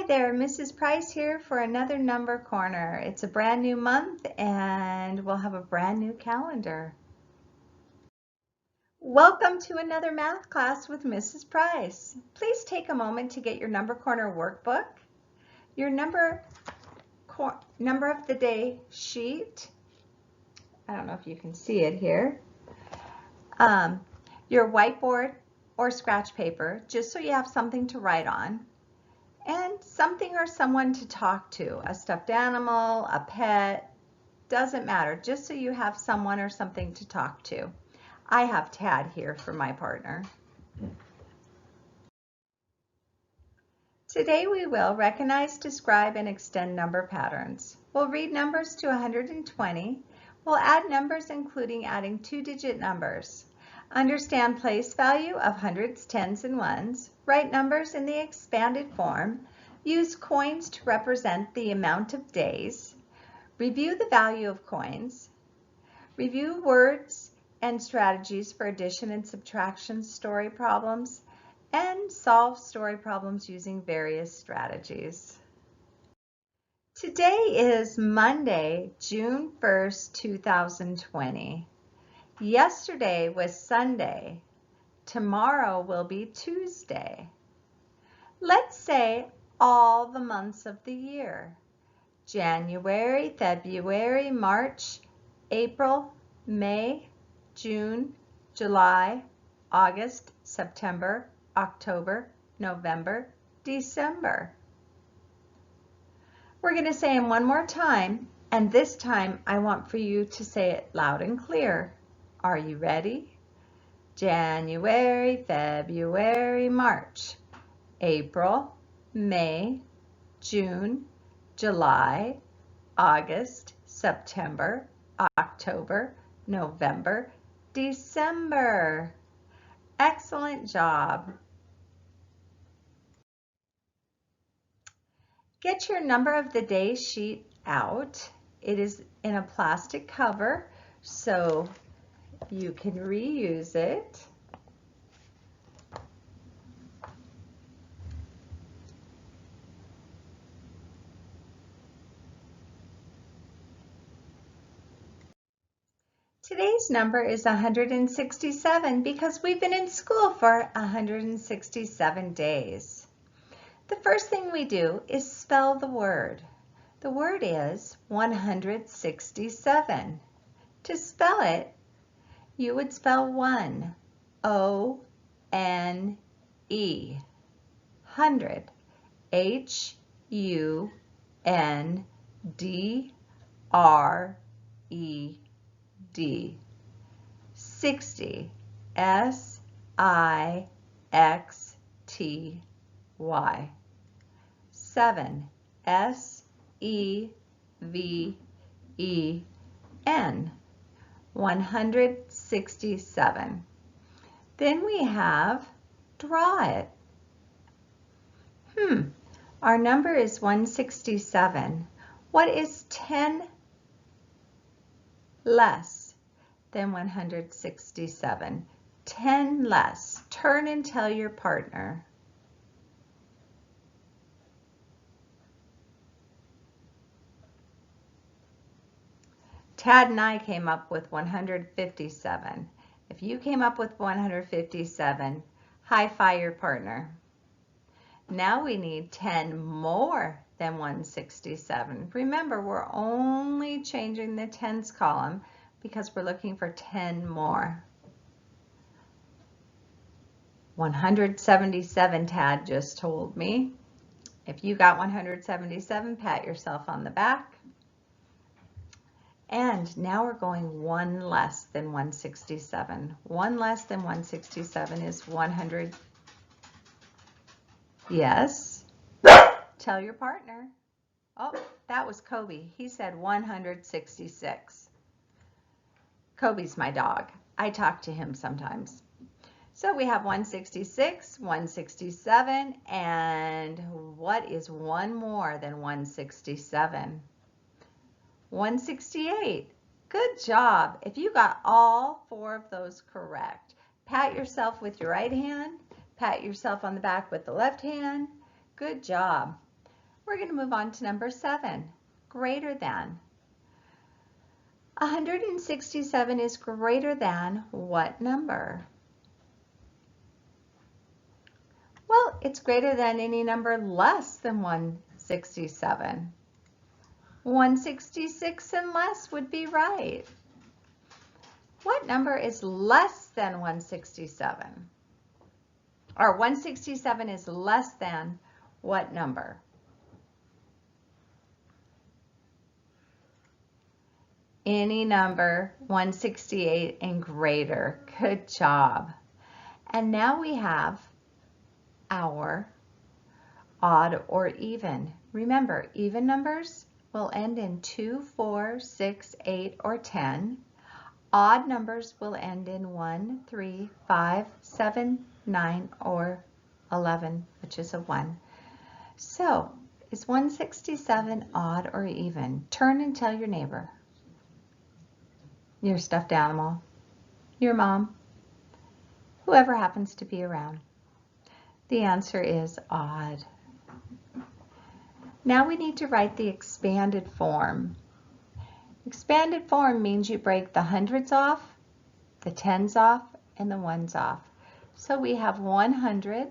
Hi there, Mrs. Price here for another number corner. It's a brand new month and we'll have a brand new calendar. Welcome to another math class with Mrs. Price. Please take a moment to get your number corner workbook, your number of the day sheet. I don't know if you can see it here. Your whiteboard or scratch paper, just so you have something to write on. And something or someone to talk to, a stuffed animal, a pet, doesn't matter, just so you have someone or something to talk to. I have Tad here for my partner. Today we will recognize, describe, and extend number patterns. We'll read numbers to 120. We'll add numbers including adding two-digit numbers. Understand place value of hundreds, tens, and ones. Write numbers in the expanded form. Use coins to represent the amount of days. Review the value of coins. Review words and strategies for addition and subtraction story problems. And solve story problems using various strategies. Today is Monday, June 1st, 2020. Yesterday was Sunday. Tomorrow will be Tuesday. Let's say all the months of the year. January, February, March, April, May, June, July, August, September, October, November, December. We're going to say them one more time, and this time I want for you to say it loud and clear. Are you ready? January, February, March, April, May, June, July, August, September, October, November, December. Excellent job. Get your number of the day sheet out. It is in a plastic cover, so you can reuse it. Today's number is 167 because we've been in school for 167 days. The first thing we do is spell the word. The word is 167. To spell it, you would spell one, O-N-E, 100, H-U-N-D-R-E-D, 60, S-I-X-T-Y, 7, S-E-V-E-N, 167. Then we have draw it. Our number is 167. What is 10 less than 167? 10 less. Turn and tell your partner. Tad and I came up with 157. If you came up with 157, high-five your partner. Now we need 10 more than 167. Remember, we're only changing the tens column because we're looking for 10 more. 177, Tad just told me. If you got 177, pat yourself on the back. And now we're going one less than 167. One less than 167 is 100. Yes. Tell your partner. Oh, that was Kobe. He said 166. Kobe's my dog. I talk to him sometimes. So we have 166, 167, and what is one more than 167? 168. Good job. If you got all four of those correct, pat yourself with your right hand, pat yourself on the back with the left hand. Good job. We're going to move on to number 7, greater than. 167 is greater than what number? Well, it's greater than any number less than 167. 166 and less would be right. What number is less than 167? Or 167 is less than what number? Any number 168 and greater. Good job. And now we have our odd or even. Remember, even numbers will end in 2, 4, 6, 8, or 10. Odd numbers will end in 1, 3, 5, 7, 9, or 11, which is a 1. So, is 167 odd or even? Turn and tell your neighbor, your stuffed animal, your mom, whoever happens to be around. The answer is odd. Now we need to write the expanded form. Expanded form means you break the hundreds off, the tens off, and the ones off. So we have 100,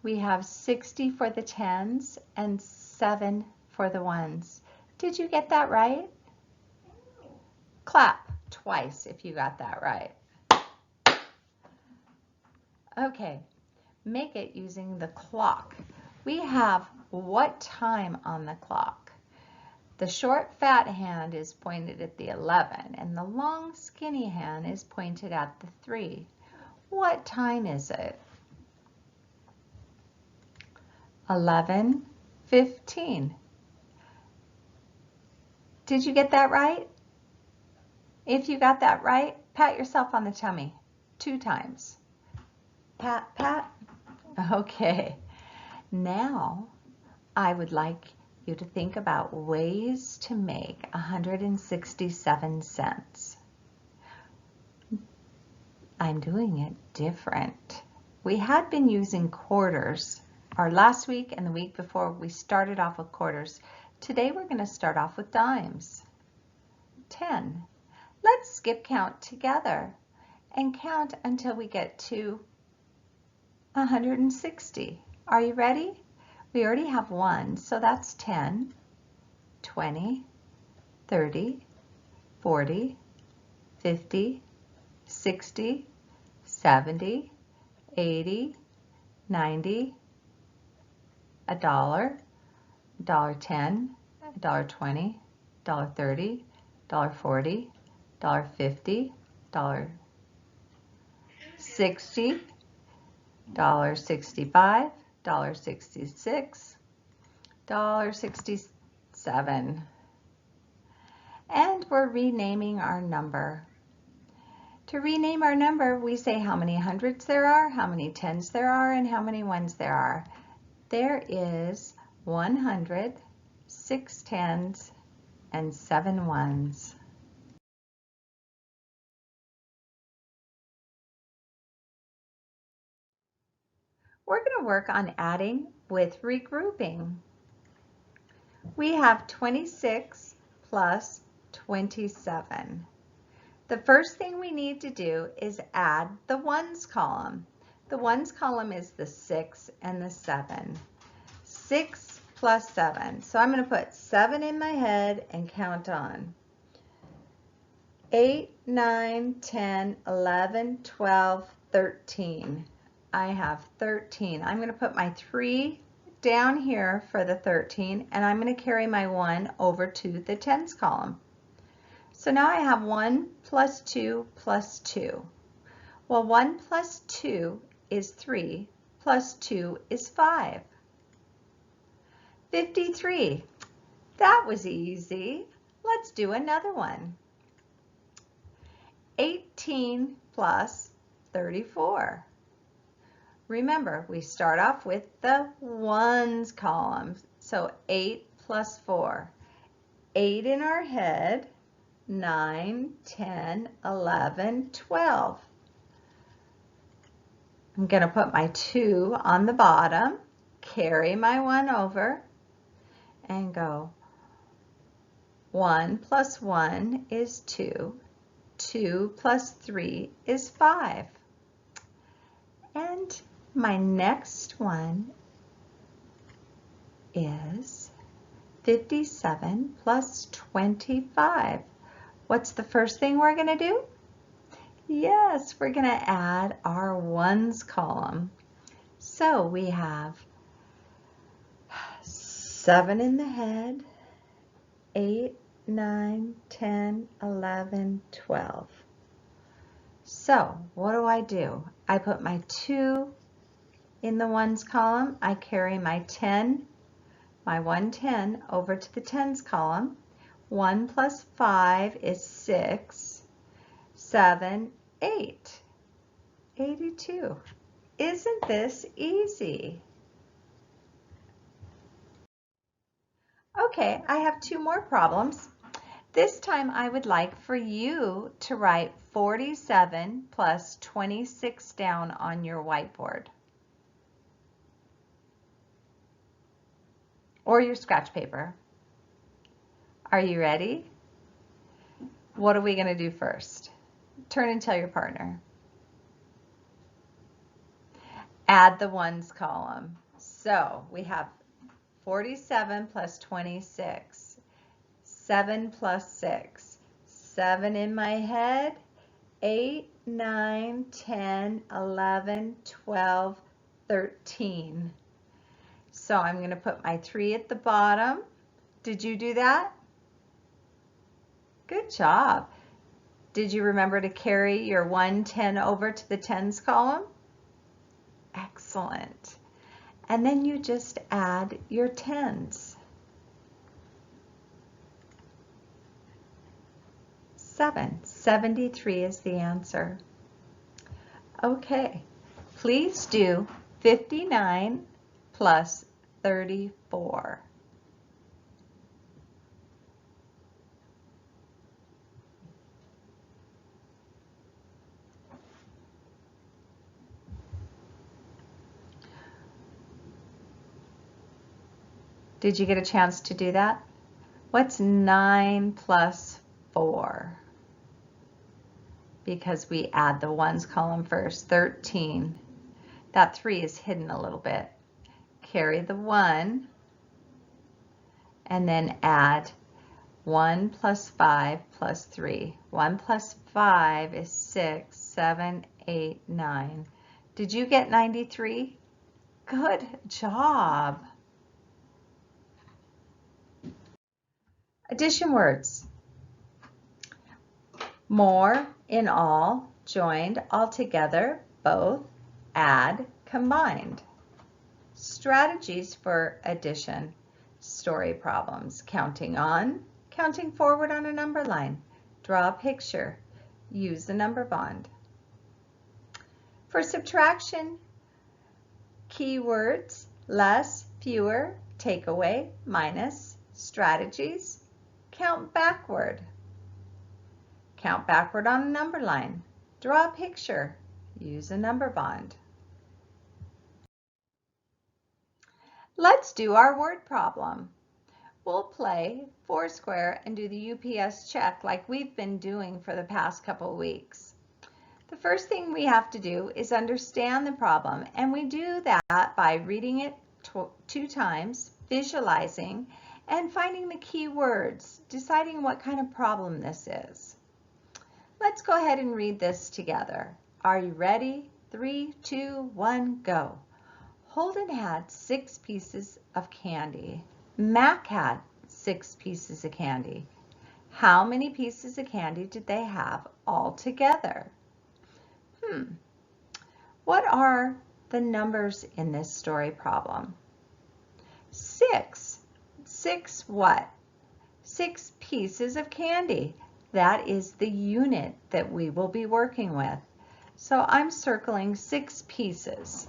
we have 60 for the tens, and 7 for the ones. Did you get that right? Clap twice if you got that right. Okay, make it using the clock. We have what time on the clock? The short fat hand is pointed at the 11 and the long skinny hand is pointed at the 3. What time is it? 11:15. Did you get that right? If you got that right, pat yourself on the tummy 2 times. Pat, pat. Okay. Now I would like you to think about ways to make 167 cents. I'm doing it different. We had been using quarters. Our last week and the week before we started off with quarters. Today we're going to start off with dimes. 10. Let's skip count together and count until we get to 160. Are you ready? We already have 1, so that's 10, 20, 30, 40, 50, 60, 70, 80, 90, $1, $1.10, $1.20, $1.30, $1.40, $1.50, $1.60, $1.65, $1.66, $1.67. And we're renaming our number. To rename our number, we say how many hundreds there are, how many tens there are, and how many ones there are. There is 100, 6 tens, and 7 ones. We're going to work on adding with regrouping. We have 26 plus 27. The first thing we need to do is add the ones column. The ones column is the 6 and the 7. 6 plus 7. So I'm going to put 7 in my head and count on. 8, 9, 10, 11, 12, 13. I have 13. I'm going to put my 3 down here for the 13, and I'm going to carry my 1 over to the tens column. So now I have 1 plus 2 plus 2. Well, 1 plus 2 is 3, plus 2 is 5. 53. That was easy. Let's do another one. 18 plus 34. Remember, we start off with the ones column. So 8 plus 4. 8 in our head, 9, 10, 11, 12. I'm going to put my 2 on the bottom, carry my 1 over, and go 1 plus 1 is 2. 2 plus 3 is 5. And my next one is 57 plus 25. What's the first thing we're going to do? Yes, we're going to add our ones column. So we have 7 in the head, 8, 9, 10, 11, 12. So what do? I put my 2 in the ones column. I carry my 10, my 110 over to the tens column. 1 plus 5 is 6, 7, 8. 82. Isn't this easy? Okay, I have 2 more problems. This time I would like for you to write 47 plus 26 down on your whiteboard or your scratch paper. Are you ready? What are we going to do first? Turn and tell your partner. Add the ones column. So we have 47 plus 26. 7 plus 6. 7 in my head. 8, 9, 10, 11, 12, 13. So I'm going to put my 3 at the bottom. Did you do that? Good job. Did you remember to carry your 110 over to the tens column? Excellent. And then you just add your tens. 7. 73 is the answer. Okay, please do 59 plus 34. Did you get a chance to do that? What's 9 plus 4? Because we add the ones column first, 13. That 3 is hidden a little bit. Carry the 1 and then add 1 plus 5 plus 3. 1 plus 5 is 6, 7, 8, 9. Did you get 93? Good job. Addition words. More, in all, joined, altogether, both, add, combined. Strategies for addition. Story problems. Counting on, counting forward on a number line. Draw a picture. Use the number bond. For subtraction, keywords, less, fewer, take away, minus, strategies, count backward. Count backward on a number line. Draw a picture. Use a number bond. Let's do our word problem. We'll play Foursquare and do the UPS check like we've been doing for the past couple weeks. The first thing we have to do is understand the problem, and we do that by reading it 2 times, visualizing, and finding the key words, deciding what kind of problem this is. Let's go ahead and read this together. Are you ready? 3, 2, 1, go. Holden had 6 pieces of candy. Mac had 6 pieces of candy. How many pieces of candy did they have all together? What are the numbers in this story problem? 6. 6 what? 6 pieces of candy. That is the unit that we will be working with. So I'm circling 6 pieces.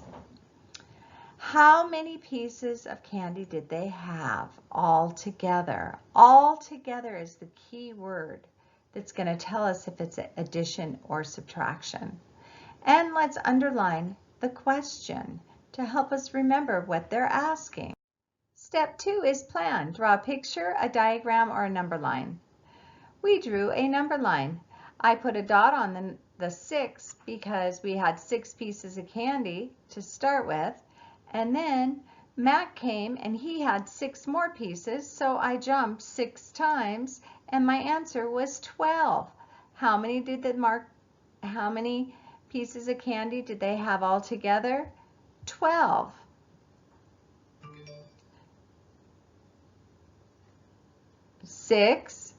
How many pieces of candy did they have all together? All together is the key word that's going to tell us if it's addition or subtraction. And let's underline the question to help us remember what they're asking. Step 2 is plan. Draw a picture, a diagram, or a number line. We drew a number line. I put a dot on the 6 because we had 6 pieces of candy to start with, and then Matt came and he had 6 more pieces, so I jumped 6 times and my answer was 12. How many pieces of candy did they have all together? 12. Six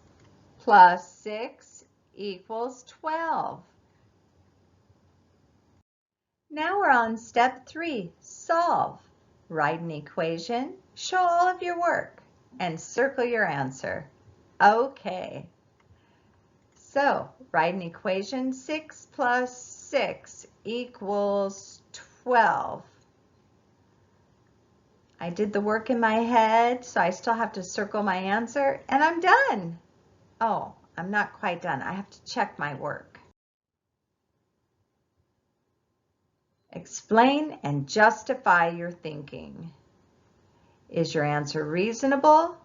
plus 6 equals 12. Now we're on step 3, solve. Write an equation, show all of your work, and circle your answer. Okay. So write an equation, 6 plus 6 equals 12. I did the work in my head, so I still have to circle my answer, and I'm done. Oh, I'm not quite done. I have to check my work. Explain and justify your thinking. Is your answer reasonable?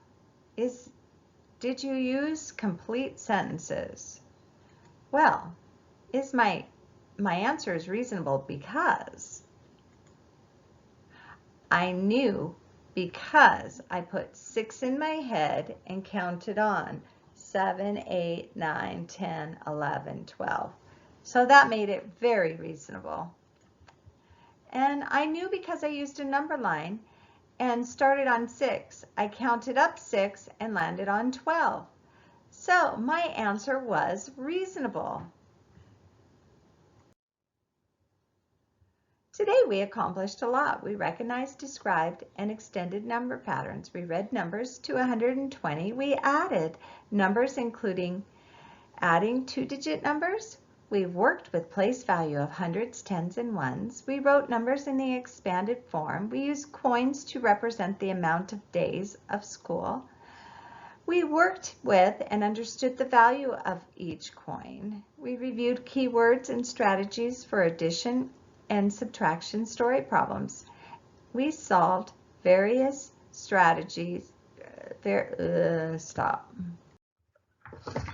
Did you use complete sentences? Well, my answer is reasonable because I knew, because I put 6 in my head and counted on 7, 8, 9, 10, 11, 12. So that made it very reasonable. And I knew because I used a number line and started on 6. I counted up 6 and landed on 12. So my answer was reasonable. Today we accomplished a lot. We recognized, described, and extended number patterns. We read numbers to 120. We added numbers including adding 2-digit numbers. We worked with place value of hundreds, tens, and ones. We wrote numbers in the expanded form. We used coins to represent the amount of days of school. We worked with and understood the value of each coin. We reviewed keywords and strategies for addition and subtraction story problems. We solved various strategies.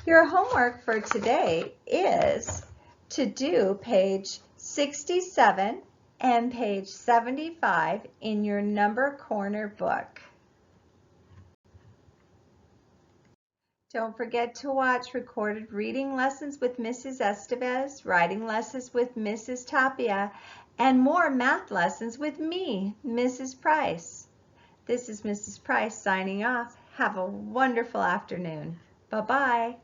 Your homework for today is to do page 67 and page 75 in your Number Corner book. Don't forget to watch recorded reading lessons with Mrs. Estevez, writing lessons with Mrs. Tapia, and more math lessons with me, Mrs. Price. This is Mrs. Price signing off. Have a wonderful afternoon. Bye-bye.